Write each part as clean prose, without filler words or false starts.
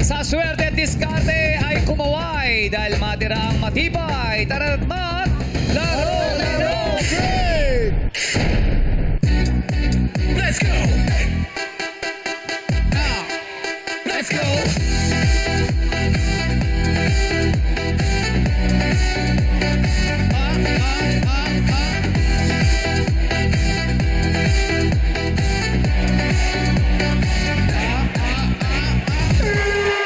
Sa swerte at diskarte ay kumaway dahil matirang matibay. Tara't laro na Break! Let's go! Now, let's go!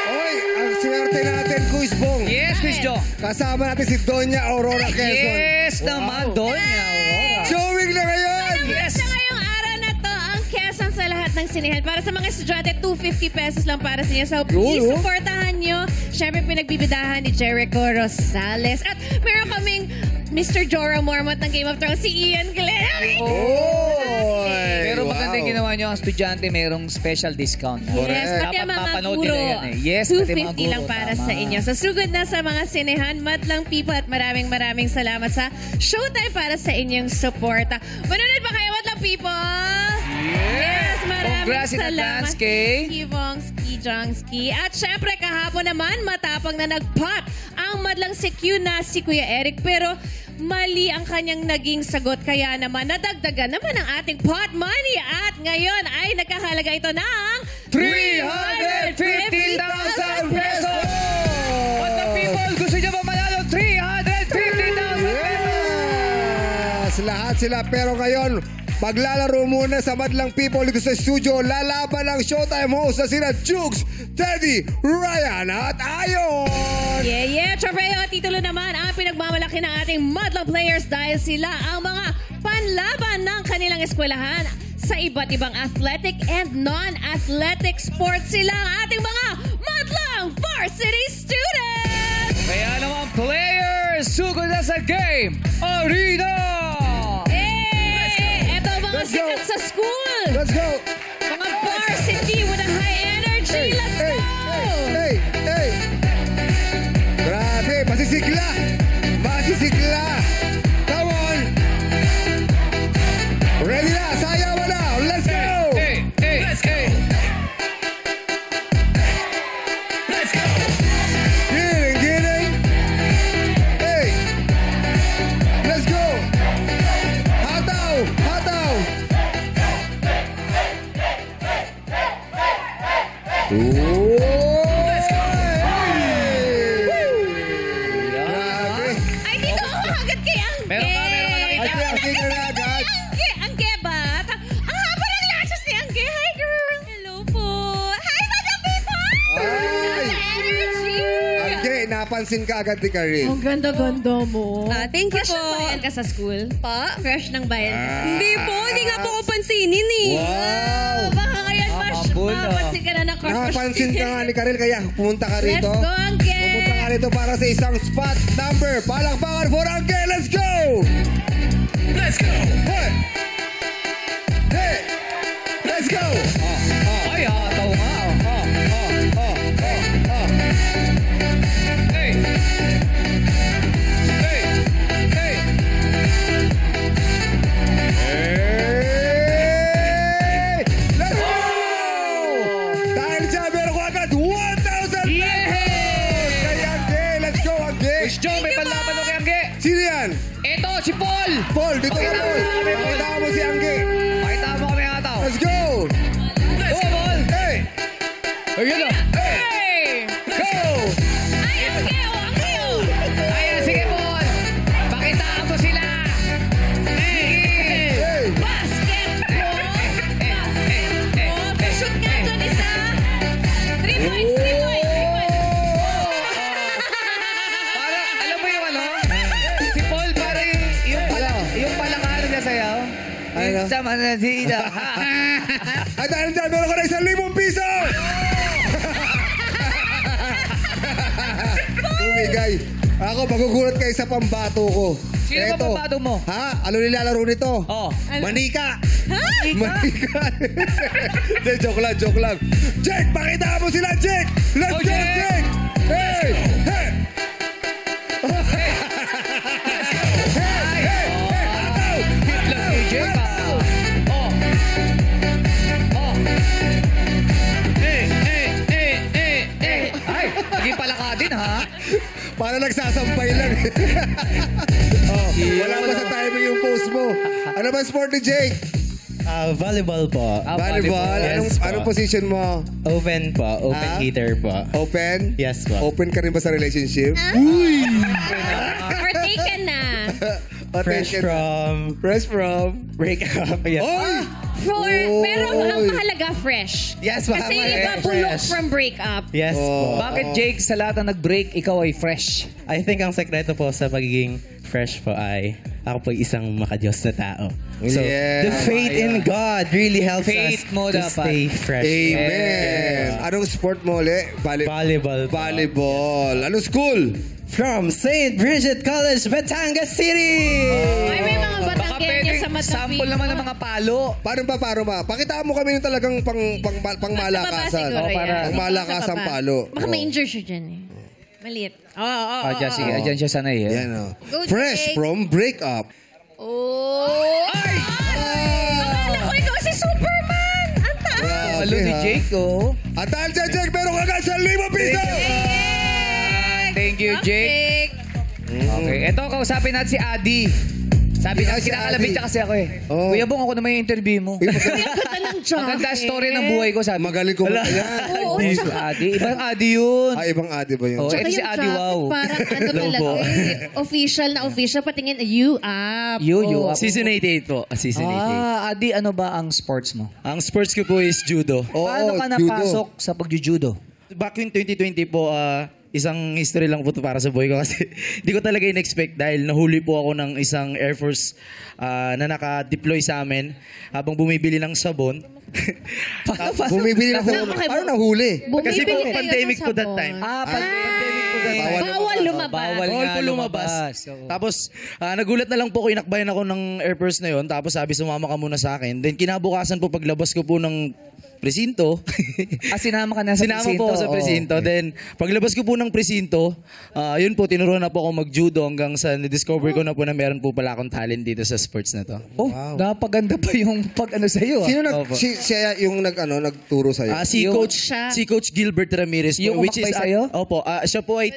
Oy, ang swerte natin, Kuis Bong. Yes, Chris Joe. Kasama natin si Doña Aurora Quezon. Yes naman, Doña Aurora. Showing na ngayon! Yes. Sa ngayong araw na to, ang Quezon sa lahat ng sinihan. Para sa mga estudyante, 250 pesos lang para sa inyo. So please, Yun, oh. supportahan nyo. Siyempre, pinagbibidahan ni Jericho Rosales. At meron kaming Mr. Jorah Mormont ng Game of Thrones, si Ian Glenn. Pero maganda yung ginawa nyo ang estudyante, merong special discount. Yes, pati ang Dapat mga mapanood guro. nila yan eh. Yes, pati mga 250 lang guro, para tama. sa inyo. So, sugod na sa mga sinehan, madlang people at maraming salamat sa Showtime para sa inyong suporta. Manunod ba kayo, madlang people? Yes, maraming Congrats in advance, salamat. Kay. Kibongski, Jongski. At syempre, kahapon naman, matapang na nag-pot ang madlang si Q na si Kuya Eric. Pero mali ang kanyang naging sagot. Kaya naman, nadagdagan naman ang ating pot money. At ngayon ay nagkahalaga ito ng 350,000 pesos! What the people, gusto nyo ba manalo 350,000 pesos? Yes! Lahat sila. Pero ngayon, maglalaro muna sa madlang people dito sa studio. Lalaban ang Showtime host na sina Jukes, Teddy, Ryan at Ayon! Yeah. Trofeo at titulo naman ang pinagmamalaki ng ating madlang players dahil sila ang mga panlaban ng kanilang eskwelahan sa iba't ibang athletic and non-athletic sports. Sila ang ating mga madlang varsity students! Kaya naman, players, sugod na sa game arena! Ito ang mga Let's go. sikat sa school! Let's go! Mga varsity with a high energy! Let's go! Hey! Grabe! Masisigla! Come on! Ready na! Sayaw na! Let's go! Let's go! Let's go! Giling! Hey! Let's go! Hataw! Let's go! Grabe! Ay, dito ako agad kay Angge! Meron ka nakita. Ay, Angge ka na agad. Angge ba? Ang haba ng lashes ni Angge. Hi, girl! Hello po! Hi, mga people! Ay! Sa energy! Angge, napansin ka agad ni Karin. Ang ganda-ganda mo. Thank you Crush po. ng bayan ka sa school? Pa? Crush ng bayan ka? Hindi po, hindi nga po ako pansinin eh. Wow! Baka ngayon, Mabul, mapansin ka na ng crush. Napansin ka nga ni Karel, kaya pumunta ka Let's rito. go, Angge! Pumunta ka rito para sa isang spot number. Palakpakan for Angge. Let's go! Let's go! Hey! Hey! Let's go! Ay, hataw nga. Hey! Hey! Let's go! Dahil dyan, meron ko agad 1,000 Yes! kay Angge. Let's go, Angge. Miss Joe, may panlaban o kay Angge. Sino yan? Ito, si Paul. Paul, dito ka, Pakita mo Paul. kami, Paul. Pakita mo si Angge. Pakita mo kami hataw. Let's go! Let's go, Paul. Hey! Ayun o. Hey! Go! Ay, Angge! Angge! Ayan, sige, Paul. Pakitaan mo sila. Hey! Hey! Basketball! Basketball! Shoot nga dyan isa! 3 points! 3 points! 3 points! Para, alam mo yung ano? Si Paul, para yung palangaro niya sa'yo. Ano? Sama na sila. At dahil dyan, meron ka na 1,000 piso! Tumigay. Ako, magugulat kayo sa pambato ko. Sino ba Eto. pambato mo? Ha? Ano nilalaro nito? Oh. Manika! Manika! Hindi, joke lang. Jake, pakita mo sila, Jake! Let's Oh, go, Jake! Jake! Hey! Hey! Hitlog ni Jake, ah. Oh. Oh. nga din, ha? Para nagsasampay lang. Oh, wala pa sa timing yung post mo. Ano ba sport ni Jake? Volleyball po. Volleyball? Yes, po. Anong position mo? Open po. Open Ah? hitter po. Open? Yes po. Open ka rin ba sa relationship? Or taken na. O, Fresh taken- from Fresh from? breakup. Yes. Oy! Pero ang Oy. mahalaga, fresh. Yes, Kasi yung iba fresh. bulok from breakup. Yes Oh. po. Bakit, Jake, sa lahat ng nag-break, ikaw ay fresh? I think ang sekreto po sa pagiging fresh po ay ako po isang makadiyos na tao. So, Yeah. the faith in God really helps Faith us mo to dapat. stay fresh. Amen. Anong sport mo ulit? Volleyball po. Volleyball. Anong school? From St. Bridget College, Batangas City! Ay, may mga Baka Batanggenya pwedeng sa mata. sample naman ng mga palo. Paano ba? Pakitaan mo kami ng talagang pangmalakasan. Siguro, para- yan. Pangmalakasan Sa baba. palo. Baka Oh. ma-injure siya dyan eh. Maliit. Oo. Dyan, sige. Dyan siya sanay, eh. Yan o. Go, Fresh Jake. from breakup. Oh! Ay! Akala ko ikaw si Superman! Ang taas! Grabe, Palo ni ha? Jake, oh. At dahil dyan, Jake, meron ka agad sa 5 piso! Thank you, Jake. Okay, eto, kausapin natin si Adi. Sabi niya, Si kinakalabit Adi. niya kasi ako eh. Oh. Kuya Bong, ako naman yung interview mo. Ang ganda ng jacket. Maganda story ng buhay ko, sabi. Magaling ko ba yan? Oo, Adi, tsaka- Adi. Ibang Adi yun. Ibang adi ba yun? Oh, Tsaka ito si yung Adi, jacket, wow. Parang ano talaga eh. Official na official. Patingin, you up. You up. Season 88 po. Season 88. Adi, ano ba ang sports mo? Ang sports ko po is judo. Oo, Paano ka judo. napasok sa pagjujudo? Back in 2020 po, isang history lang po to para sa buhay ko kasi di ko talaga in-expect dahil nahuli po ako ng isang Air Force na naka-deploy sa amin habang bumibili ng sabon. Bumibili na sa... Okay, Paano nahuli? Kasi po Bumibili kayo pandemic ng po that sabon. time. Pandemic po that time. Bawal lumabas. Bawal Bawal nga po lumabas. Oo. Tapos, nagulat na lang po ko, inakbayan ako ng Air Force na yon. Tapos sabi, sumama ka muna sa akin. Then kinabukasan po, paglabas ko po ng presinto, Sinama ka na sa sinama presinto. po ako sa Oo. presinto. Then, paglabas ko po ng presinto, yun po, tinuruan na po ako mag-judo hanggang sa na-discover ko na po na meron po pala akong talent dito sa sports na to. Oh, napaganda pa yung pag-ano sa'yo. Sino Opo. siya yung nagturo sa'yo? Si Yung- Coach Gilbert Ramirez po, Yung which is umakbay sa'yo? opo, siya po ay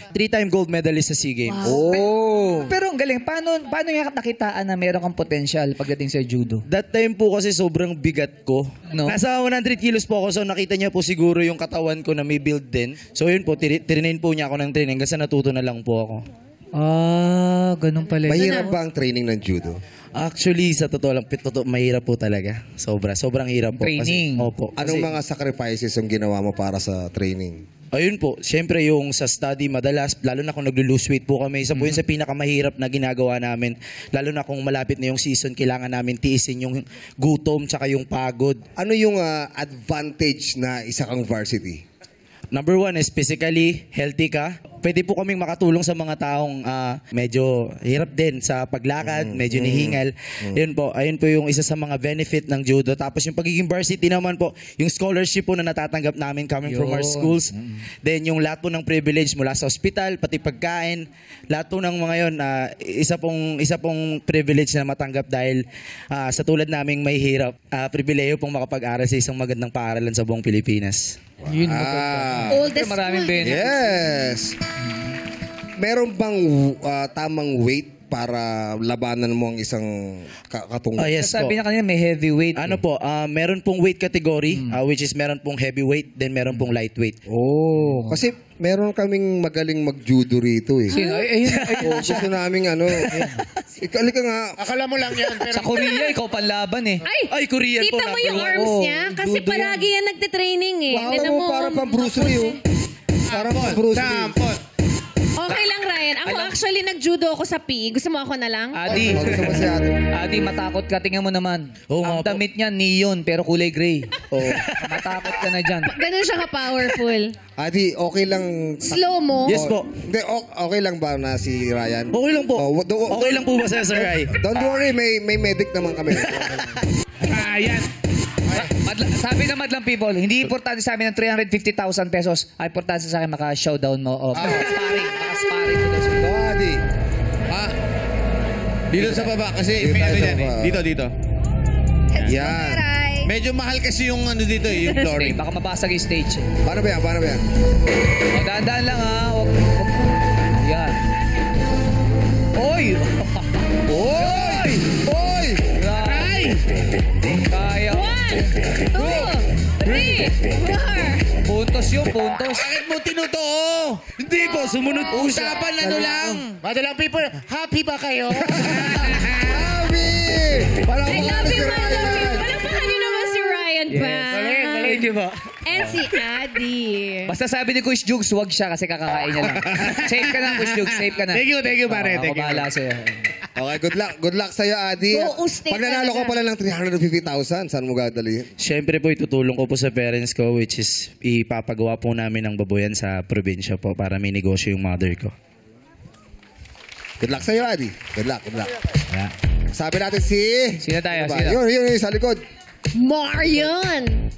three-time gold medalist sa SEA Games. Oh! Pero ang galing, paano niya nakitaan na meron kang potential pagdating sa judo? That time po kasi sobrang bigat ko. No? Nasa 100 kilos po ako, so nakita niya po siguro yung katawan ko na may build din. So yun po, trinain po niya ako ng training kasi natuto na lang po ako. Ganun pala. Mahirap ba ang training ng judo? Actually, sa totoo lang, mahirap po talaga. Sobrang hirap po. Training. Kasi, opo. Anong Kasi- mga sacrifices yung ginawa mo para sa training? Ayun po, syempre yung sa study madalas, lalo na kung naglo-lose weight po kami, isa po yun sa pinakamahirap na ginagawa namin. Lalo na kung malapit na yung season, kailangan namin tiisin yung gutom tsaka yung pagod. Ano yung advantage na isa kang varsity? Number one is physically healthy ka. Pwede po kaming makatulong sa mga taong medyo hirap din sa paglakad, medyo nihingal. Ayun po yung isa sa mga benefit ng judo. Tapos yung pagiging varsity naman po, yung scholarship po na natatanggap namin coming from our schools. Then yung lahat po ng privilege mula sa hospital, pati pagkain, lahat po ng mga yun, isa pong privilege na matanggap dahil sa tulad naming may hirap, pribileyo pong makapag-aral sa isang magandang paaralan sa buong Pilipinas. Yun Oldest maraming school. benefits. Yes! Meron bang tamang weight para labanan mo ang isang katungkol? Yes po. Sabi niya kanina may heavyweight. Ano po, meron pong weight category, which is meron pong heavyweight, then meron pong lightweight. Oh, kasi meron kaming magaling mag-judo rito eh. Sino? Oh, gusto naming Halika nga. Akala mo lang yan. Pero Sa Korea, ikaw panlaban eh. Ay, Korean po. Kita mo yung number one. arms Oo, niya? Kasi judo palagi yan nagtitraining eh. Wow, Tignan mo, para pang Bruce Lee oh. Parang pang Bruce Lee. Sampot. Okay lang, Ryan. Ako actually nag-judo ako sa PE. Gusto mo ako na lang? Adi, Gusto mo si ate? Adi, matakot ka. Tingnan mo naman. Oo Ang nga po. damit niya, neon, pero kulay gray. Oh. Matakot ka na dyan. Ganun siya ka-powerful. Adi, okay lang. Slow mo. Yes po. Hindi, okay lang ba na si Ryan? Okay lang po. Oh, Okay lang po ba, Sir Rai? Don't worry, may medic naman kami. Yan. Sabi ng Madlang People, hindi importante sa amin ng 350,000 pesos. Ay, importante sa akin maka-showdown mo. O, maka-sparring. Maka-sparring ko daw siya. So, Adi. Dito sa baba kasi Dito may tayo ano sa yan eh. baba. Dito. Yan. Aray. Medyo mahal kasi yung ano dito eh, yung Okay, flooring. baka mabasag yung stage. Paano ba yan? Paano ba yan? O, dahan-dahan lang ha. Yan. Oy! Oy! Oy! Ay! Kaya. 1, 2, 3, 4. Puntos yun, puntos. Bakit mo tinutuo? Hindi po, sumunod po siya. Usapan ano lang. Madalang people, happy ba kayo? Happy! Parang I love you, I love you. Palakpakan niyo naman si Ryan pa. Thank you po. And si Adi. Basta sabi ni Coach Jugs, huwag siya kasi kakakain niya lang. Safe ka na, Coach Jugs. Safe ka na. Thank you, pare. Ako Thank you. bahala sa'yo. Okay, good luck. Good luck sa'yo, Adi. Oo, stay Pag nanalo ko talaga. pala ng 350,000, saan mo dadalhin? Siyempre po, itutulong ko po sa parents ko, which is ipapagawa po namin ng baboyan sa probinsya po para may negosyo yung mother ko. Good luck sa'yo, Adi. Good luck, good luck. Yeah. Sabi natin si... Sino tayo? Ano ba? Sino? Yun, sa likod. Marion.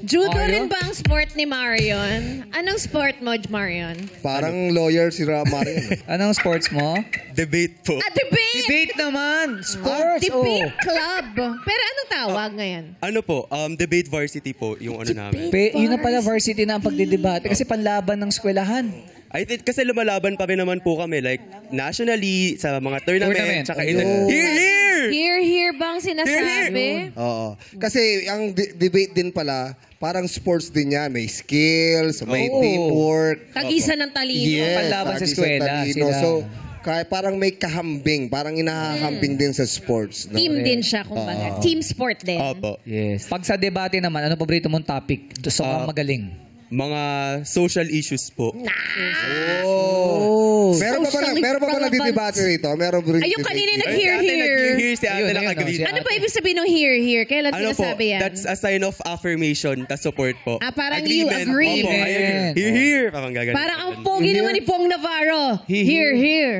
Judo Marion? rin ba ang sport ni Marion? Anong sport mo, Marion? Parang lawyer si Mario. Anong sports mo? Debate po. Debate! Debate naman. Sports. Debate club. Pero anong tawag ngayon? Ano po, debate varsity po yung ano namin. Yun na pala varsity na ang pagdidebate kasi panlaban ng eskwelahan. I think kasi lumalaban pa rin naman po kami like nationally sa mga Tournament. tournament tsaka Ayun. Here! Here bang sinasabi? Oo. Kasi ang debate din pala, parang sports din yan. May skills, may Oo. teamwork. Tagisan ng talino. Yes, Panlaban sa lagi eskwela, talino. sila. So, kaya parang may kahambing. Parang inahahambing din sa sports. No? Team din siya, kumbaga. Team sport din. Opo. Yes. Pag sa debate naman, ano paborito mong topic? Gusto kang magaling. Mga social issues po. Oh. Socially Meron pa ba relevant. nagdidebate rito? Meron ba rin Ay, yung debate kanina dito? nag-hear here. Here si ate Ayun, lang ayun, agree. oh, Ano ba ibig sabihin ng here? Kailan Ano po, sinasabi yan? that's a sign of affirmation, ta support po. Parang you Agreement. agree. Opo, I agree. Here. Parang gagawin. Parang ang pogi naman ni Pong Navarro. Here.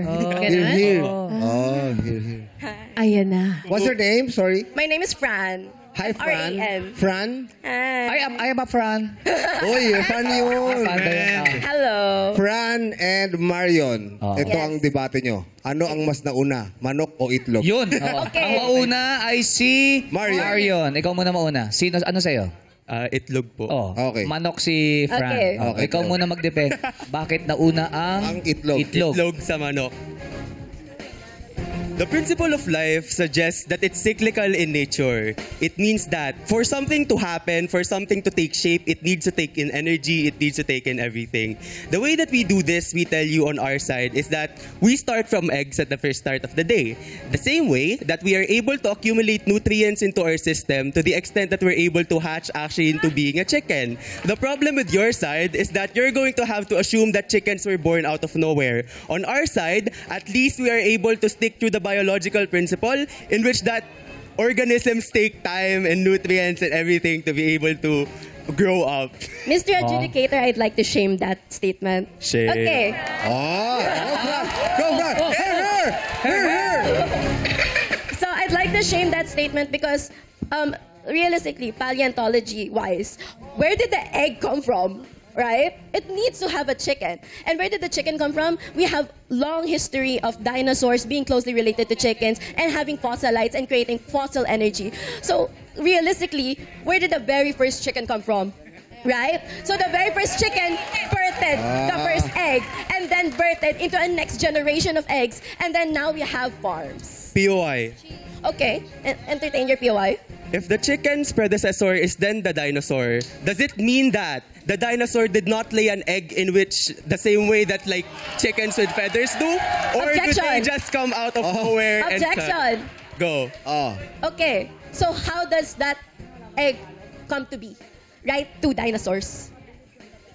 Ganun? Here. Oh, here. Ayan na. What's your name? Sorry. My name is Fran. Hi, Fran. R-A-N. Fran? I am a Fran. Uy, Fran yun. Fran ba yun? Hello. Fran and Marion. Oh. Ito ang debate nyo. Ano ang mas nauna? Manok o itlog? Yun. Oo. Okay. Ang mauna ay si Marion. Ikaw muna mauna. Ano sa'yo? Itlog po. Oh, Okay. manok si Fran. Okay. Oh, Okay. ikaw muna mag-depend. Bakit nauna Ang ang itlog. Itlog sa manok. The principle of life suggests that it's cyclical in nature. It means that for something to happen, for something to take shape, it needs to take in energy, it needs to take in everything. The way that we do this, we tell you on our side, is that we start from eggs at the first start of the day. The same way that we are able to accumulate nutrients into our system to the extent that we're able to hatch actually into being a chicken. The problem with your side is that you're going to have to assume that chickens were born out of nowhere. On our side, at least we are able to stick to the biological principle in which that organisms take time and nutrients and everything to be able to grow up. Mr. Adjudicator, I'd like to shame that statement. Shame. Okay. Oh, go, Fran. Here. So I'd like to shame that statement because realistically, paleontology-wise, where did the egg come from? Right? It needs to have a chicken. And where did the chicken come from? We have long history of dinosaurs being closely related to chickens and having fossilites and creating fossil energy. So realistically, where did the very first chicken come from? Right? So the very first chicken birthed the first egg and then birthed into a next generation of eggs. And then now we have farms. POI. Okay, entertain your POI. If the chicken's predecessor is then the dinosaur, does it mean that the dinosaur did not lay an egg in which the same way that like chickens with feathers do? Or did Objection. they just come out of nowhere? Objection. Go. Oh. Okay, so how does that egg come to be? Right? Two dinosaurs.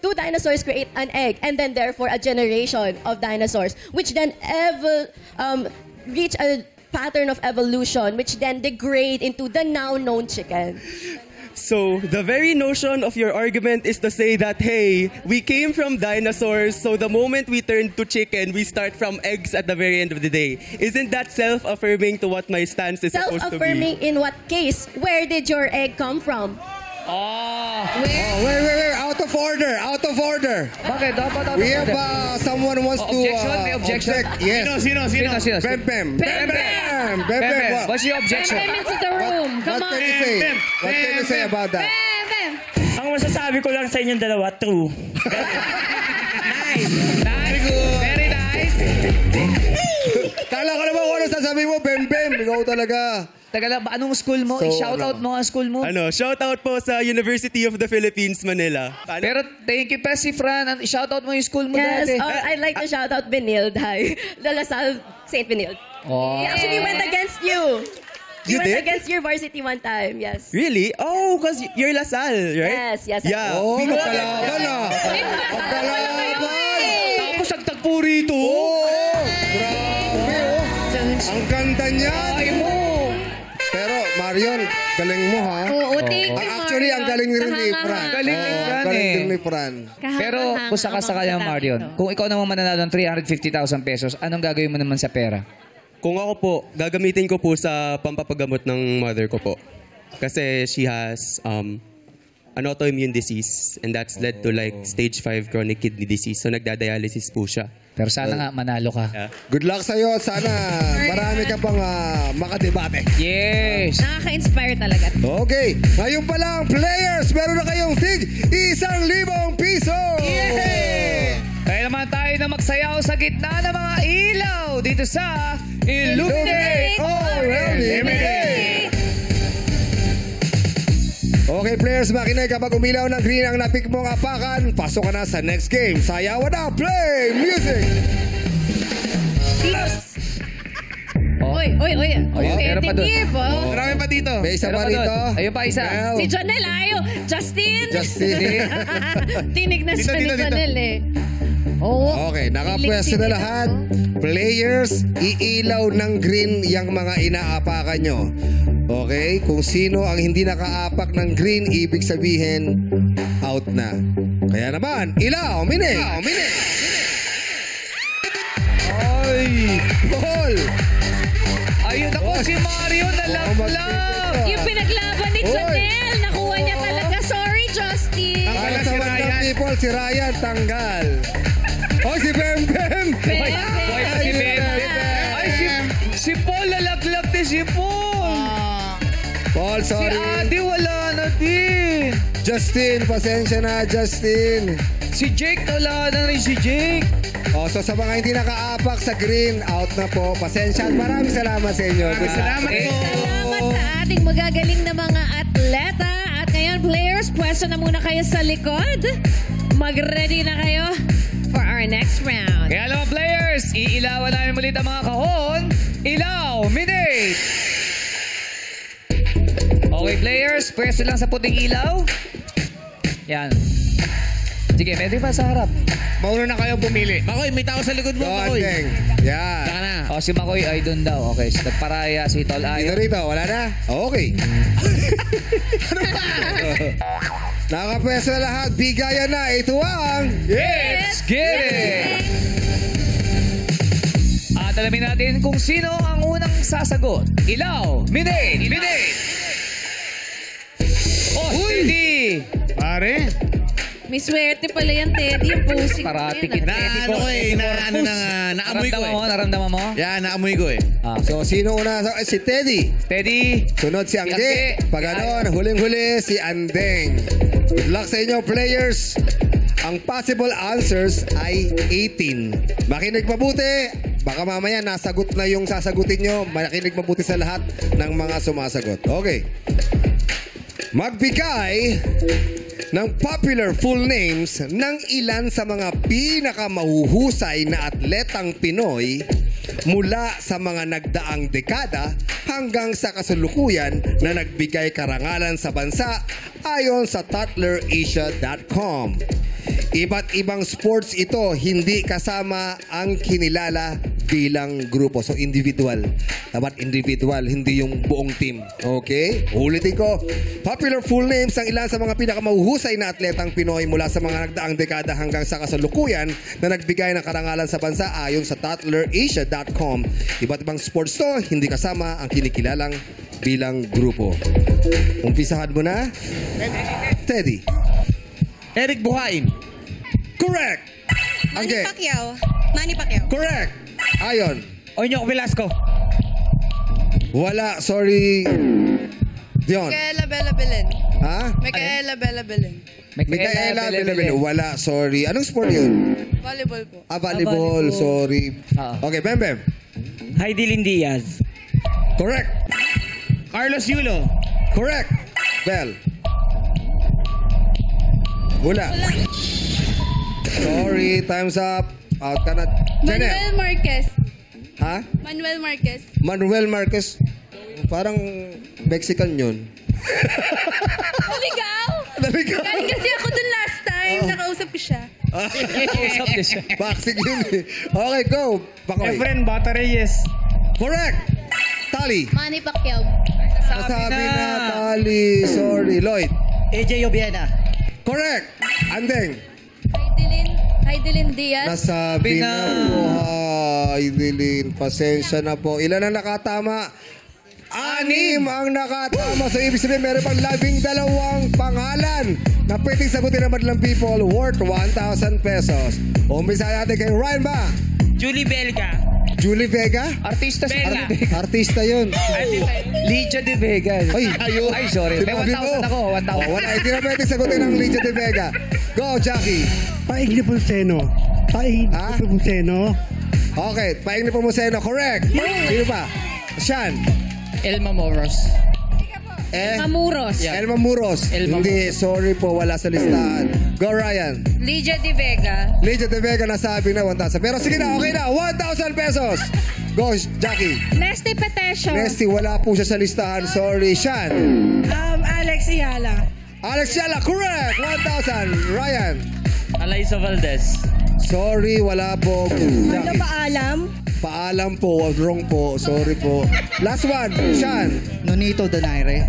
Two dinosaurs create an egg, and then therefore a generation of dinosaurs, which then reach a pattern of evolution, which then degrade into the now known chicken. So, the very notion of your argument is to say that, hey, we came from dinosaurs, so the moment we turn to chicken, we start from eggs at the very end of the day. Isn't that self-affirming to what my stance is supposed to be? Self-affirming in what case? Where did your egg come from? Oh. Wait. Out of order. Bakit? Dapat out of We have order. someone wants to Objection? May objection? object. Yes. Sino? Sino? Bem. Bem. What's your objection? Bem into the room. Come What on. can you say? What can you say about that? Bem. Ang masasabi ko lang sa inyong dalawa, true. Nice. Very nice. Kala ko naman kung ano sasabihin mo, Bem. Ikaw talaga. Taga lang, anong school mo? So, I-shoutout mo ang school mo. Ano, shoutout po sa University of the Philippines, Manila. Pero thank you pa si Fran. Shoutout mo yung school mo Yes, dati. I'd like to shout out Benilde. Hi. The LaSalle St. Benilde. Oh. He actually went against you. He You went did? against your varsity one time, yes. Really? Oh, because you're LaSalle, right? Yes. Yeah. Oh, We go- magkalaban ah. Magkalaban. Tapos nagtagpo rito. Oo. Grabe oh. Ang ganda niya. Ay mo. Pero Marion, galing mo ha. Oo, thank you, Actually, ang galing rin ni Kahanga-hanga. Fran. Galing ni Oo, Fran galing eh. din ni Fran. Pero Kahanga-hanga kung sakasakaya, ang mga Marion, dito. kung ikaw naman mananalo ng 350,000 pesos, anong gagawin mo naman sa pera? Kung ako po, gagamitin ko po sa pampapagamot ng mother ko po. Kasi she has an autoimmune disease and that's led to like stage 5 chronic kidney disease. So nagdadialysis po siya. Pero sana nga manalo ka. Yeah. Good luck sa'yo. Sana marami ka pang makadebate. Yes! Nakaka-inspire talaga. Okay. Ngayon pa lang, players, meron na kayong tig 1,000 piso. Kaya naman tayo na magsayaw sa gitna ng mga ilaw dito sa Illuminate or Eliminate! Okay, players, makinig. Kapag umilaw ng green ang napik mong apakan, pasok ka na sa next game. Sayawan na. Play music! Oy. meron pa doon. Tip, oh. Marami pa dito. May isa Meron pa pa doon. rito. Ayun pa isa. Mel. Si Jonel, ayaw. Justin. Tinig na siya ni Dito. Jonel eh. Oo. Okay, nakapwesto na lahat. Players, iilaw ng green yung mga inaapakan nyo. Okay? Kung sino ang hindi nakaapak ng green, ibig sabihin, out na. Kaya naman, ilaw, minig! Ay! Ball! Ayun ako si Mario na laglag! Yung pinaglaban ni Oy. Jonel, nakuha niya talaga. Sorry, Justin. Para sa Madlang People, si Ryan tanggal. Oh, si Bem! Boy pa si Ben. Ay, si Paul nalaglag din si Paul! Paul, Si sorry. Adi wala na din! Justin, pasensya na, Justin. Si Jake wala na rin si Jake! Oh, so sa mga hindi nakaapak sa green, out na po. Pasensya at maraming salamat sa inyo. Salamat po. Salamat sa ating magagaling na mga atleta. At ngayon, players, pwesto na muna kayo sa likod. Mag-ready na kayo for our next round. Kaya naman players, iilawan namin ulit ang mga kahon. Ilaw, minute! Okay players, pwesto lang sa puting ilaw. Yan. Sige, pwede pa sa harap. Mauna na kayo pumili. Makoy, may tao sa likod mo, Go, Makoy. Andeng. Yan. Saka na. O, si Makoy ay doon daw. Okay, so nagparaya si Tol Dito Ayo. rito, wala na? Okay. Nakapwesto na lahat. Bigayan na. Ito ang... Let's get it! At alamin natin kung sino ang unang sasagot. Ilaw, minute! Oh, steady! Pare. May swerte pala yan, Teddy. Yung posing. Paratikit. Naamoy ko eh. Naramdaman mo? Yan, naamoy ko eh. Ah, So, sino una? Si Teddy. steady. Sunod si Angge. Angge. Pag ganon, huling-huli si Andeng. Good luck sa inyo, players. Ang possible answers ay 18. Makinig mabuti. Baka mamaya nasagot na yung sasagutin nyo. Makinig mabuti sa lahat ng mga sumasagot. Okay. Magbigay ng popular full names ng ilan sa mga pinakamahuhusay na atletang Pinoy mula sa mga nagdaang dekada hanggang sa kasalukuyan na nagbigay karangalan sa bansa ayon sa TutlerAsia.com. Iba't ibang sports ito, hindi kasama ang kinilala bilang grupo. So, individual. Dapat individual, hindi yung buong team. Okay? Ulitin ko. Popular full names ang ilan sa mga pinakamahuhusay na atletang Pinoy mula sa mga nagdaang dekada hanggang sa kasalukuyan na nagbigay ng karangalan sa bansa ayon sa TutlerAsia.com. Iba't ibang sports to, hindi kasama ang kinikilalang bilang grupo. Umpisahan mo na. Teddy. Eric Buhain. Correct. Manny Angge. Pacquiao. Manny Pacquiao. Correct. Ayon. Onyok Velasco. Wala, sorry. Dion. Micaela Bella Belen. Ha? Micaela Bella Belen. Micaela Bilabilo. Wala, sorry. Anong sport yun? Volleyball po. Volleyball. Sorry. Okay, Bem Bem. Heidelin Diaz. Correct. Carlos Yulo. Correct. Bell. Wala. Sorry, time's up. Out ka na. Janelle. Manuel Marquez. Ha? Manuel Marquez. Manuel Marquez. Parang Mexican yun. Naligaw? Naligaw. Galing kasi ako dun last time. Nakausap ko siya. Boxing yun eh. Okay, go. Bakoy. Efren Bata Reyes. Correct. Tali. Manny Pacquiao. Nasabi na. Tali. Sorry. Lloyd. AJ Obiena. Correct. Andeng. Heidelin Diaz. Nasabi na po. Heidelin. Pasensya na po. Ilan ang nakatama? 6 ang nakatama. So, ibig sabihin, meron pang 12 pangalan na pwedeng sagutin ng Madlang People worth 1,000 pesos. Umpisa natin kay Ryan ba? Julie Belga. Julie Vega? Artista si Bella. Artista yun. Lydia De Vega. Ay, Ay, sorry. May sinabi mo. 1,000 ako. 1,000. Oh, wala, hindi na pwedeng sagutin ng Lydia De Vega. Go, Jackie. Paig ni Pulseno. Paig Ha? ni Pulseno. Okay, Paing ni Pumuseno. Correct. Sino pa? Sean. Elma Moros. Mamuros. Elma Muros. Hindi, sorry po, wala sa listahan. Go, Ryan. Lydia De Vega. Lydia De Vega nasabi na 1,000. Pero sige na, okay na. 1,000 pesos. Go, Jackie. Nesty Petesio. Nesty, wala po siya sa listahan. Sorry. Sean. Alex Ayala. Alex Yala, correct. 1,000. Ryan. Alaysa Valdez. Sorry, wala po. Jackie. Paalam. Paalam po. Wrong po. Sorry po. Last one. Sean. Nonito Donaire.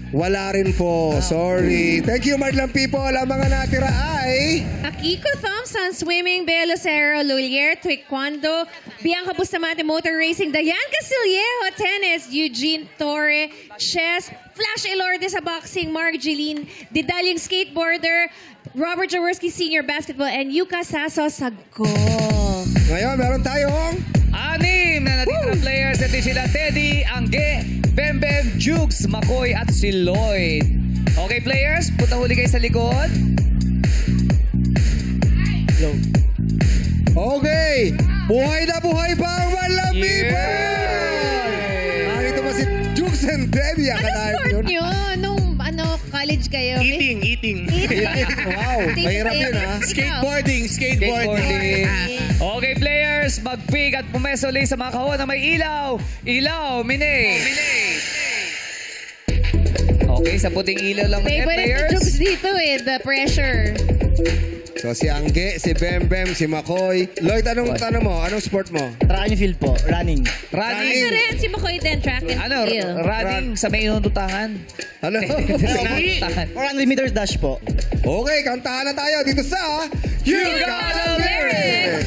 Wala rin po. Sorry. Thank you, Madlang People. Ang mga natira ay... Akiko Thompson, swimming, Bea Lucero, Lulier, Taekwondo, Bianca Bustamante, motor racing, Dayan Castillejo, tennis, Eugene Torre, chess, Flash Elorde sa boxing, Mark Jeline, Didalyang skateboarder, Robert Jaworski Sr. basketball, and Yuka Sasso sa golf. Ngayon, meron tayong... 6 na natitira players. Ito sila Teddy, Angge, Bem Bem, Jukes, Makoy, at si Lloyd. Okay, players, punta huli kayo sa likod. Okay! Buhay na buhay pa ang Madlang People! Narito pa si Jukes and Teddy. Ano sport nyo nung college kayo? Eating. Wow, mahirap yun ha. Skateboarding. Skateboarding. Okay, players, mag-pick at pumeso ulit sa mga kahon na may ilaw. Ilaw, Mine. Okay, sa puting ilaw lang ulit, Favorite na players. jokes dito the pressure. So si Angge, si Bem Bem, si Makoy. Lloyd, anong mo? Anong sport mo? Track and field po. Running. Running. Ito rin, si Makoy din, track and Ano, field. running sa may inunutahan. Ano? Sa may inunutahan. 400 meters dash po. Okay, kantahan na tayo dito sa You Got a Lyric!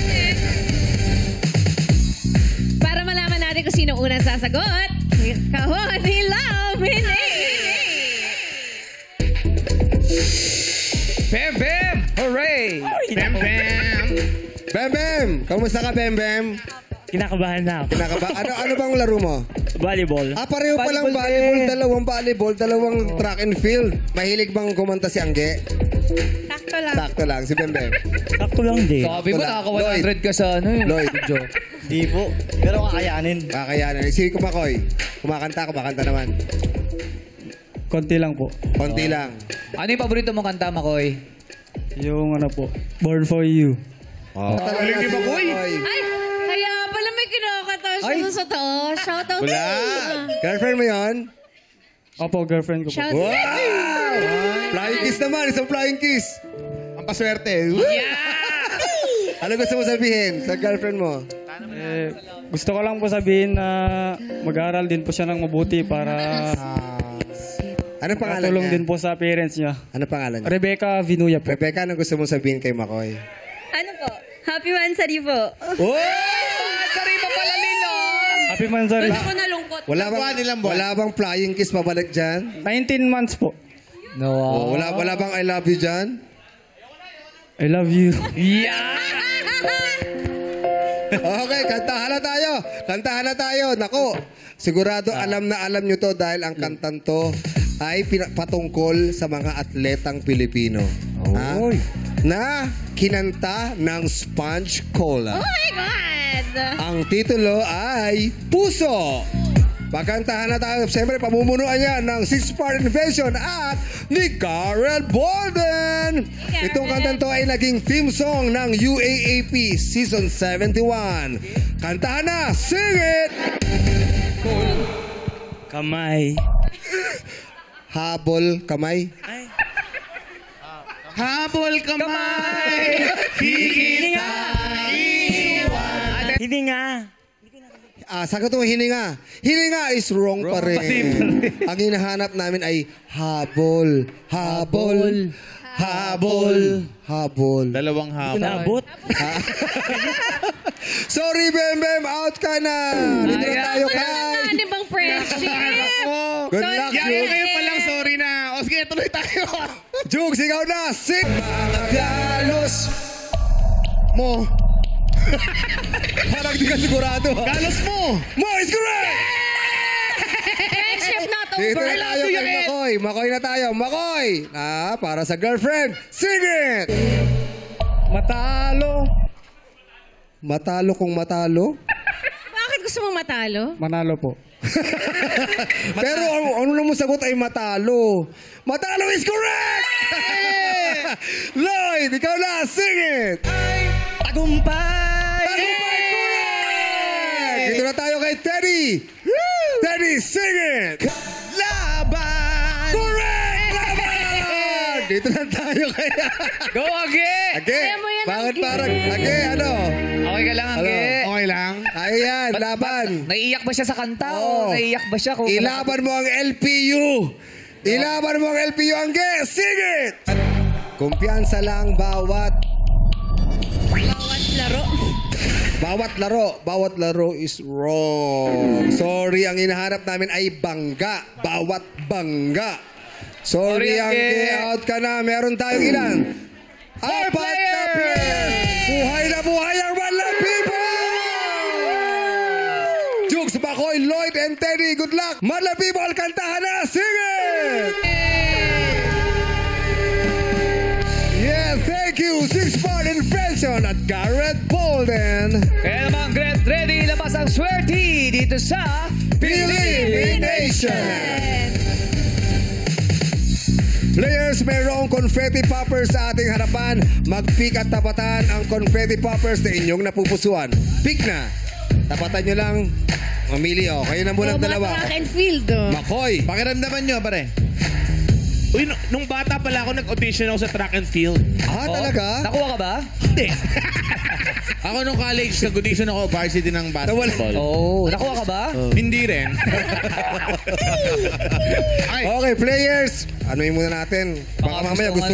Para malaman natin kung sino unang sasagot, kahon, ilaw, Mine. Bem Bem! Hooray! Bam, bam. Bem Bem! Kamusta ka, Bem Bem? Kinakabahan na ako. Ano bang laro mo? Volleyball. Pareho palang volleyball, dalawang track and field. Mahilig bang kumanta si Angge? Sakto lang. Sakto lang, si Bem Bem. Sakto lang din. Sabi mo, Wala. nakaka-100 ka sa ano yun. Lloyd, Joe. Di po. Pero kakayanin. Kakayanan. Si Kumakoy, kumakanta naman. Konti lang po. Konti lang. Ano yung paborito mong kanta, Makoy? Yung ano po, Born for You. Galing ni Makoy. Ay, kaya pala may kinakatawa siya sa taas. Shoutout. Wala. Girlfriend mo yon? Opo, girlfriend ko po. Shout Wow! Flying kiss naman, isang flying kiss. Ang paswerte. Ano gusto mo sabihin sa girlfriend mo? Gusto ko lang po sabihin na mag-aaral din po siya ng mabuti para Anong pangalan tulong niya? din po sa parents niya. Ano pangalan niya? Rebecca Vinuya po. Rebecca, anong gusto mo sabihin kay Makoy? Ano po? Happy Mansari po. Oh! Sari pa pala nila! Happy Mansari. Ako nalungkot. Wala bang flying kiss pabalik dyan? 19 months po. Oh, wala bang I love you dyan? I love you. Okay, kantahan na tayo. Nako, sigurado alam nyo to dahil ang kantan to ay patungkol sa mga atletang Pilipino. Ha? Na kinanta ng Sponge Cola. Oh my God! Ang titulo ay Puso. Pagkantahan na tayo. Siyempre, pamumunuan yan ng six-part invention at ni Garrett Bolden. Itong kantan to ay naging theme song ng UAAP Season 71. Kantahan na! Sing it! Kamay. Habol, kamay. Habol kamay! Hininga! Hininga! Sagot mo, hininga. Hininga is wrong pa rin. Ang hinahanap namin ay habol. Habol. Habol. Habol. Dalawang habol. Naabot. Sorry, Bem, out ka na. Dito na tayo kay. Ano bang friendship? Good luck, Yan, Jugs. kayo pa lang, sorry na. O sige, tuloy tayo. Jugs, ikaw na. Sing. Mga galos mo. Parang di ka sigurado. Galos mo! Mo is correct! Friendship not Dito over. na tayo kay Makoy. Makoy na tayo. Makoy! Para sa girlfriend. Sing it! Matalo. Matalo kung matalo. Bakit gusto mo matalo? Manalo po. Pero ano naman sagot ay matalo. Matalo is correct! Lloyd, ikaw na. Sing it! Tagumpay! Tagumpay correct! Dito na tayo kay Teddy. Teddy, sing it! Laban! Correct! Laban! Dito na tayo kay... Go, Age! Age! Kaya mo yan, Bakit Age. parang... Age, ano? Okay ka lang, Age. Okay lang. Tayo yan, laban. Naiiyak ba siya sa kanta Oo. o naiiyak ba siya? Ilaban mo ang LPU. Ilaban mo ang LPU, Angge. Sing it! Kumpiyansa lang bawat Laro. Bawat laro is wrong. Sorry, ang hinahanap namin ay bangga. Bawat bangga. Sorry, Sorry, Angge. Angge. Out ka na. Meron tayong ilan? Apat na players. Buhay na buhay ang Manla People! Jukes, Bakoy, Lloyd, and Teddy, good luck. Manla People, kantahan na. Sing it! Yeah, thank you. Six-part invention at Garrett Bolden. Kaya naman, get ready, labas ang swerte dito sa Believe in Nation! Players, mayroong confetti poppers sa ating harapan. Mag-pick at tapatan ang confetti poppers na inyong napupusuan. Pick na. Tapatan nyo lang. Mamili, oh. Kayo na muna dalawa. Track and field. Makoy. Pakiramdaman nyo, pare. Uy, nung bata pala ako, nag-audition ako sa track and field. Talaga? Nakuha ka ba? Hindi. Ako nung college, nag-audition ako, varsity ng basketball. Oo. Nakuha ka ba? Hindi rin. Ay, Okay, players. Anuin muna natin. Baka mamaya gusto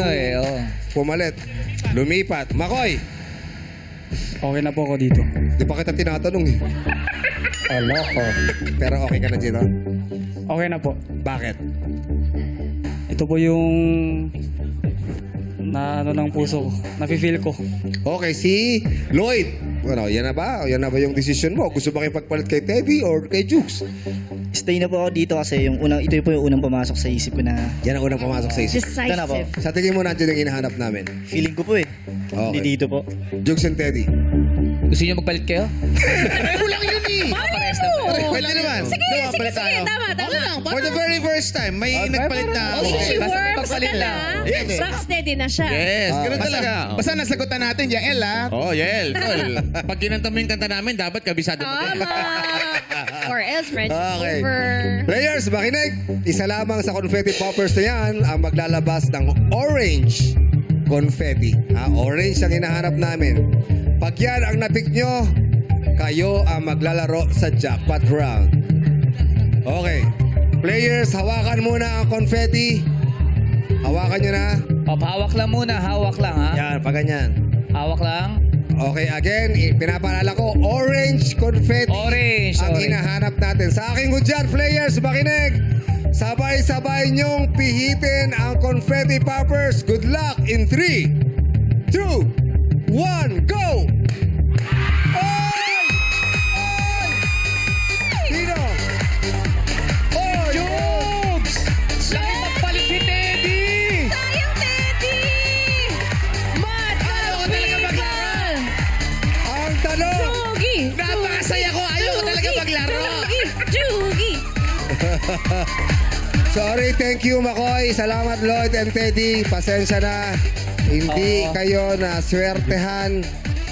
pumalit. Lumipat. Makoy. Okay na po ako dito. Di pa kita tinatanong eh. Aloko. Pero okay ka na dito. Okay na po. Bakit? Ito po yung na ano ng puso ko. Nafe-feel ko. Okay, si Lloyd. Ano, yan na ba? Yan na ba yung decision mo? Gusto ba kayo pagpalit kay Teddy or kay Jukes? Stay na po ako dito kasi ito po yung unang pumasok sa isip ko na Yan ang unang pumasok sa isip. ito na po. Decisive. Sa tingin mo, nandiyan ang hinahanap namin. Feeling ko po eh. Okay. Hindi dito po. Jukes and Teddy. Gusto niyo magpalit kayo? pareho lang yun eh. Pwede naman. Sige, sige, sige. Tama, tama. For the very first time, may nagpalit na ako. She works pagpalit ka na. Yes. Rock steady na siya. Yes, ganun basta- talaga. Basta nasagutan natin, Yael ha. Oh, Yael. Tol. Pag kinanta mo yung kanta namin, dapat kabisado mo din. Tama. Or else, friendship Okay. over. Players, makinig. Isa lamang sa confetti poppers na yan ang maglalabas ng orange confetti. Orange ang hinahanap namin. Pag yan ang napick nyo, kayo ang maglalaro sa jackpot round. Okay. Players, hawakan muna ang confetti. Hawakan nyo na. Hawak lang muna. Hawak lang, ha? Yan, pag ganyan. Hawak lang. Okay, again, pinapaalala ko, orange confetti. Orange, ang orange. hinahanap natin. Sa aking hudyat, players, makinig. Sabay-sabay niyong pihitin ang confetti poppers. Good luck in 3, 2, 1, go! Oy! Oy! Sino? Oy! Jokes! Laki magpalit si Teddy! Sayang, Teddy! Madlang people! Ang tanong! Jugi! Napakasaya ko. Ayaw ko talaga maglaro. Jugi! Sorry, thank you, Makoy. Salamat, Lloyd and Teddy. Pasensya na. Hindi kayo naswertehan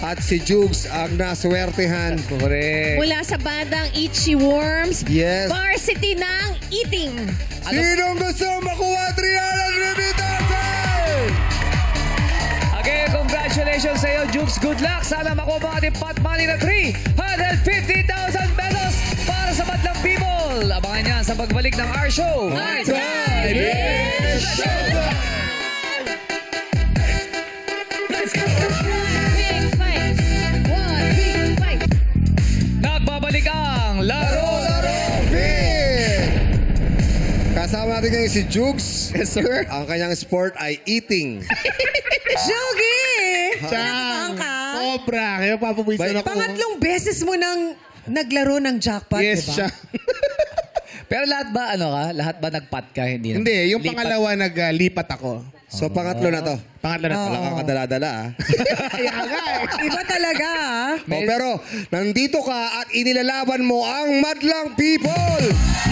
at si Jugs ang naswertehan. Correct. Mula sa bandang Itchy Worms, Yes. varsity ng eating. Sinong gusto makuha 350,000? Again, congratulations sa iyo, Jukes. Good luck. Sana makuha mo ating pot money na 350,000 pesos para sa Madlang People. Abangan niyan sa pagbalik ng our show. Time is showtime! Big fight! One big fight! Nagbabalik ang Laro! Big! Kasama natin ngayon si Jugs. Yes, sir. Ang kanyang sport ay eating. Jogi! Chang. ka? Sobra. Kaya papawisan ako. Pangatlong beses mo nang naglaro ng jackpot, Yes, diba? siya. Pero lahat ba, lahat ba nagpat ka? Hindi, Hindi, yung Lipat. pangalawa naglipat ako. So, pangatlo na to. Pangatlo na. Wala kang kadala-dala, ah. Kaya nga eh. Iba talaga, ah. Oh, pero, nandito ka at inilalaban mo ang Madlang People!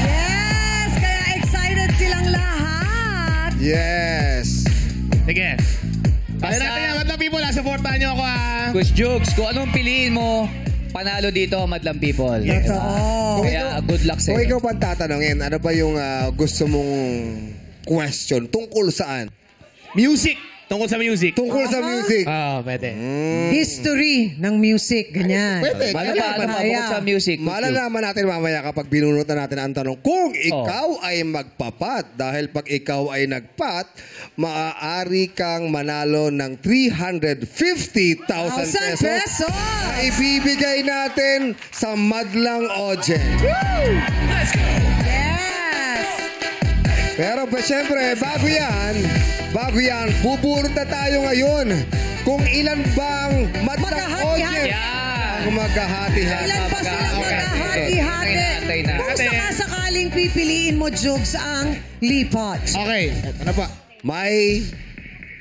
Yes! Kaya excited silang lahat. Yes! Sige. Kaya natin yan, Madlang People. Supportahan niyo ako, ah. Quiz Jukes, kung anong piliin mo, panalo dito, Madlang People. Yes. Totoo. Kaya good luck sa Kung iyo. ikaw pang tatanungin, ano ba yung gusto mong question? Tungkol saan? Music. Tungkol sa music. Tungkol sa music. Pwede. History ng music, ganyan. Pwede. Ano pa bukod sa music? Quiz Jukes? Malalaman natin mamaya kapag binunot na natin ang tanong kung ikaw ay magpapat. Dahil pag ikaw ay nagpat, maaari kang manalo ng 350,000 1,000 pesos. pesos! Na ibibigay natin sa Madlang Audience. Yes! Pero syempre, bago yan, bubunot na tayo ngayon kung ilan bang Madlang Maghahati-hati. Audience Yan. ang maghahati-hati. Ilan pa sila maghahati-hati? Antay na. Kung sakasakaling pipiliin mo, Jugs, ang lipat. Okay. Ano pa? May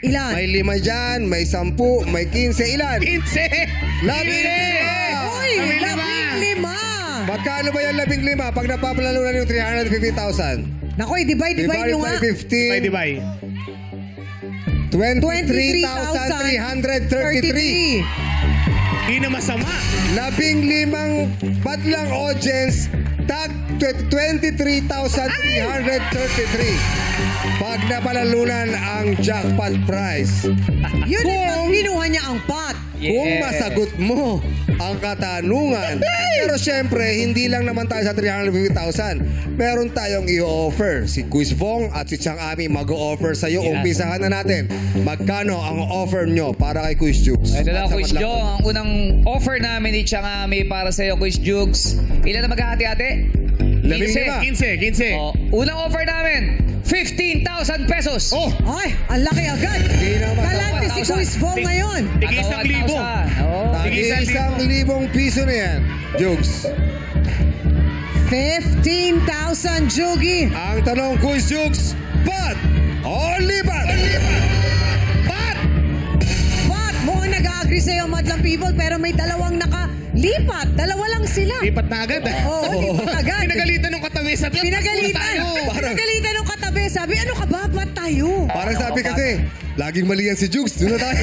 Ilan? 5 dyan, may 10, may 15. Ilan? 15! 15! Uy, 15! Magkano ba yan 15? Pag napapalalunan yung 350,000? Naku, divide Divided nyo by nga. 15, Divide. 23,333. Hindi na masama. 15 Madlang Audience, tag 23,333. Pag napalalunan ang jackpot prize. Yun ang kinuha niya ang pot. Kung masagot mo ang katanungan. Pero syempre, hindi lang naman tayo sa 350,000. Meron tayong i-offer. Si Quiz Vong at si Chang Ami mag-o-offer sa'yo. Umpisahan na natin. Magkano ang offer nyo para kay Quiz Jukes? Ito na, Quiz Joe. Ang unang offer namin ni Chang Ami para sa iyo, Quiz Jukes. Ilan na maghahati-hati? 15. Oh, unang offer namin, 15,000 pesos. Oh! Ay, ang laki agad. Hindi naman. Kalante si Quiz Bong ngayon. Tigil 1,000. Oh. Tagi 1,000 piso na yan. Jukes. 15,000, Jogi. Ang tanong, Quiz Jukes, pat o lipat? Pat! Pot, mukhang nag-agree sa'yo, Madlang People, pero may dalawang nakalipat. Dalawa lang sila. Lipat na agad. Oo, lipat agad. Pinagalitan ng katabi. Sabi, Pinagalitan. Pinagalitan ng katabi. Sabi, ano ka ba? Ba't tayo? Parang sabi kasi, laging mali yan si Jukes. Doon na tayo.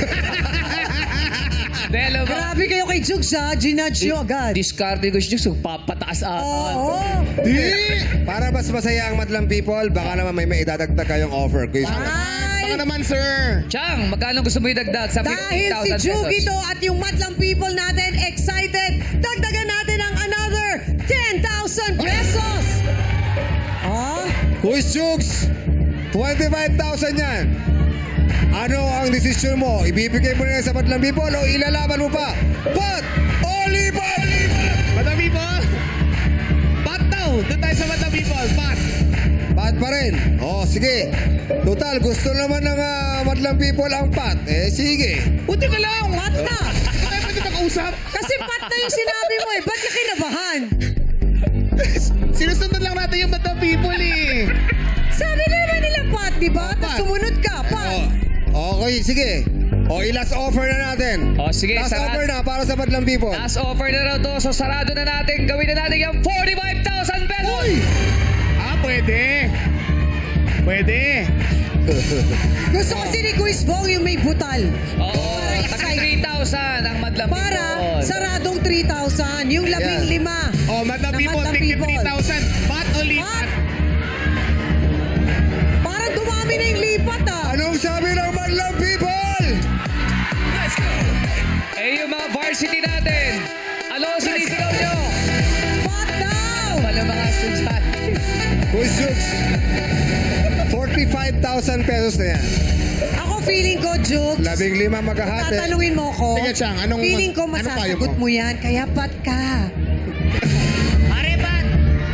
Dahil ba? Grabe kayo kay Jugs, ha? Ginudge nyo agad. Discarded Quiz Jukes, papataas Oo. Para mas masaya ang Madlang People, baka naman may idadagdag kayong offer. Quiz. Baka naman, sir. Chang, magkano gusto mo idagdag sa 15,000 Dahil si pesos? Jugi to at yung Madlang People natin excited, dagdagan natin ang another 10,000 pesos. Quiz Jukes, 25,000 yan. Ano ang desisyon mo? Ibibigay mo na yan sa Madlang People o ilalaban mo pa? Pat o lipat? Madlang People? Pat daw. Doon tayo sa Madlang People. Pat. Pat pa rin. Oh, sige. Total, gusto naman ng Madlang People ang pat. Eh, sige. Buti ka lang. Pat na. Kaya pa kita kausap. Kasi pat na yung sinabi mo eh. Ba't ka kinabahan? Sinusunod lang natin yung Madlang People eh. Sabi naman nila pat, di ba? Tapos sumunod ka, pat. Oh, okay, sige. O, i-last offer na natin. O, sige, last sarado. offer na para sa Madlang People. Last offer na raw to. So, sarado na natin. Gawin na natin yung 45,000 pesos. Pwede. Pwede. Gusto kasi ni Quiz Bong yung may butal. Oo. Taka 3,000 ang Madlang People. Para saradong 3,000. Yung 15. Oh, Madlang Na People, Madlang take People. 3,000. Pat o lipat? Parang dumami na yung lipat ah. Anong sabi ng Madlang People? Eh, yung mga varsity natin. Ano sinisigaw nyo? Pat daw! Wala mga sunsan. Quiz Jukes. 45,000 pesos na yan. Ako feeling ko, Jukes. 15 maghahati. Tatanungin mo ko. Sige, Chang, Feeling ko masasagot mo yan, kaya pat ka. Pare, Pat.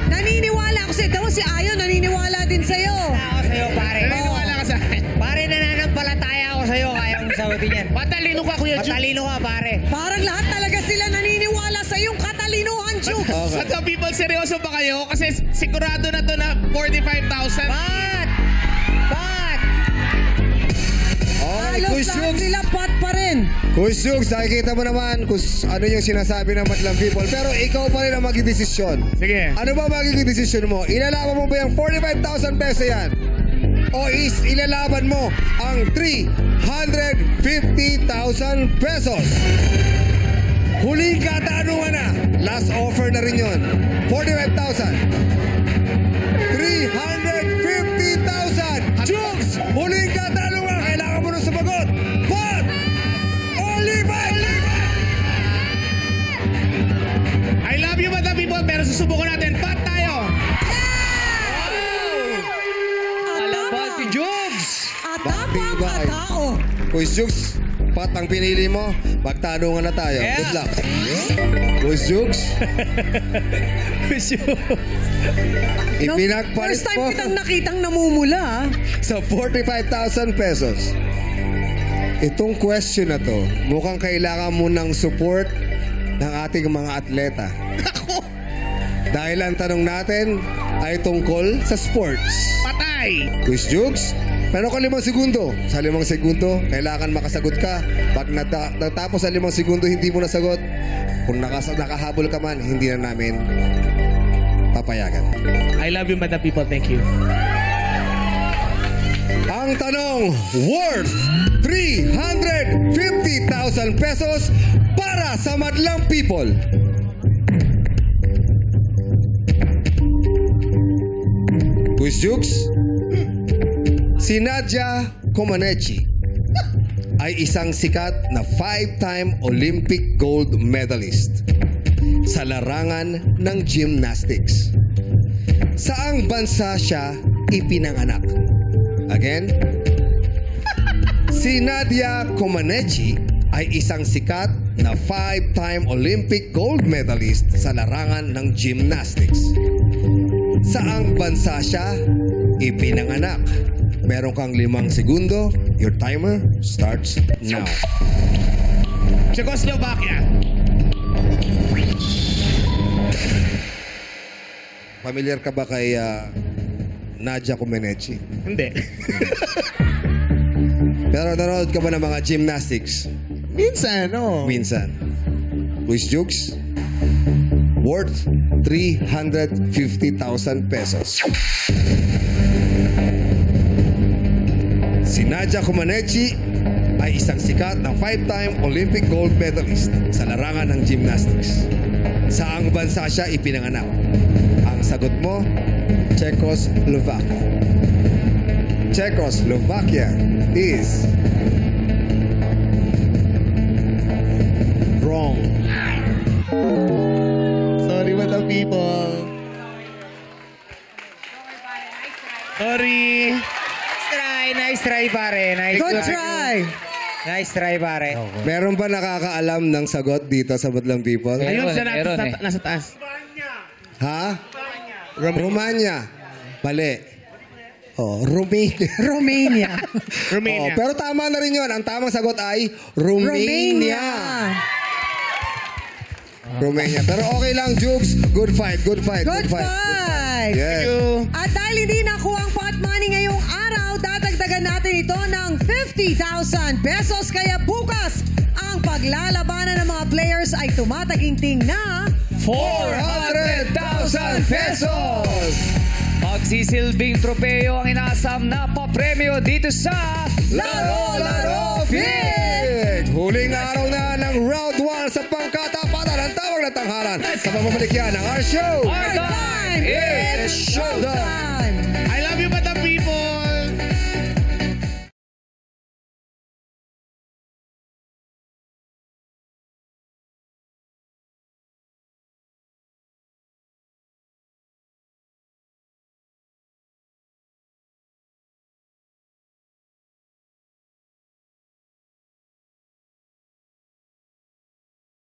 Naniniwala ako sa'yo. Daw si Ayo, naniniwala din sa'yo. Ako sa'yo, pare. Naniniwala ka sa akin. Pare, nananampalataya ako sa'yo. Kaya mong sagutin yan. Patalino ka, Kuya Jukes. Matalino ka, pare. Parang lahat talaga sila naniniwala sa iyong katalinuhan, Jukes. Okay. Madlang People, seryoso ba kayo? Kasi sigurado na to na 45,000. Pat! Pat! Okay, Halos Quiz lahat Jukes. sila pat pa rin. Quiz Jukes, nakikita mo naman kung ano yung sinasabi ng Madlang People. Pero ikaw pa rin ang magiging desisyon. Sige. Ano ba magiging desisyon mo? Ilalaban mo ba yung 45,000 pesos yan? O ilalaban mo ang 350,000 pesos? Huling katanungan na. Last offer na rin yun. 45,000. 350,000. Jukes! Huling katanungan. Kailangan mo na sumagot. Pat! O lipat! I love you, Madlang People, pero susubukan natin. Pat tayo. Alaban si Jugs! Atapang Bye. atao. Quiz Jukes, Pat ang pinili mo. Magtanungan na tayo. Yeah. Good luck. Quiz Jukes, ipinagpalit First time mo kitang nakitang namumula ah. sa 45,000 pesos. Itong question na to, mukhang kailangan mo ng support ng ating mga atleta. Dahil ang tanong natin ay tungkol sa sports. Patay. Quiz Jukes, meron ka 5 segundo. Sa 5 segundo, kailangan makasagot ka. Pag natapos sa 5 segundo, hindi mo nasagot. Kung nakahabol ka man, hindi na namin papayagan. I love you, Madlang People. Thank you. Ang tanong, worth 350,000 pesos para sa Madlang People. Quiz Jukes, si Nadia Comaneci ay isang sikat na 5-time Olympic gold medalist sa larangan ng gymnastics. Saang bansa siya ipinanganak? Again, si Nadia Comaneci ay isang sikat na 5-time Olympic gold medalist sa larangan ng gymnastics. Saang bansa siya ipinanganak? Meron kang 5 segundo. Your timer starts now. Czechoslovakia. Familiar ka ba kay Nadia Comaneci? Hindi. Pero nanonood ka ba ng mga gymnastics? Minsan, no? Minsan. Quiz Jukes, worth 350,000 pesos. Si Nadia Comaneci ay isang sikat na 5-time Olympic gold medalist sa larangan ng gymnastics. Saang bansa siya ipinanganak? Ang sagot mo, Czechoslovakia. Czechoslovakia is wrong. Sorry, Madlang People. Sorry. Nice try, pare. Good try. Nice try, pare. Meron ba nakakaalam ng sagot dito sa Madlang People? Ayun, siya meron eh. nasa taas. Ha? Romania. Mali. Oh, Romania. Romania. Romania. Oh, pero tama na rin yun. Ang tamang sagot ay Romania. Romania. Pero okay lang, Jukes. Good fight. Good fight. Yes. At dahil hindi nakuha ang pot money ngayong araw, dadagdagan natin ito ng 50,000 pesos. Kaya bukas, ang paglalabanan ng mga players ay tumataginting na 400,000 pesos! Magsisilbing tropeo ang inasam na papremyo dito sa Laro Pig! Huling araw na ng round 1 sa pangkatapatan ng tawag na tanghalan. Sa pamamalikyan ng our show. Our time is showtime!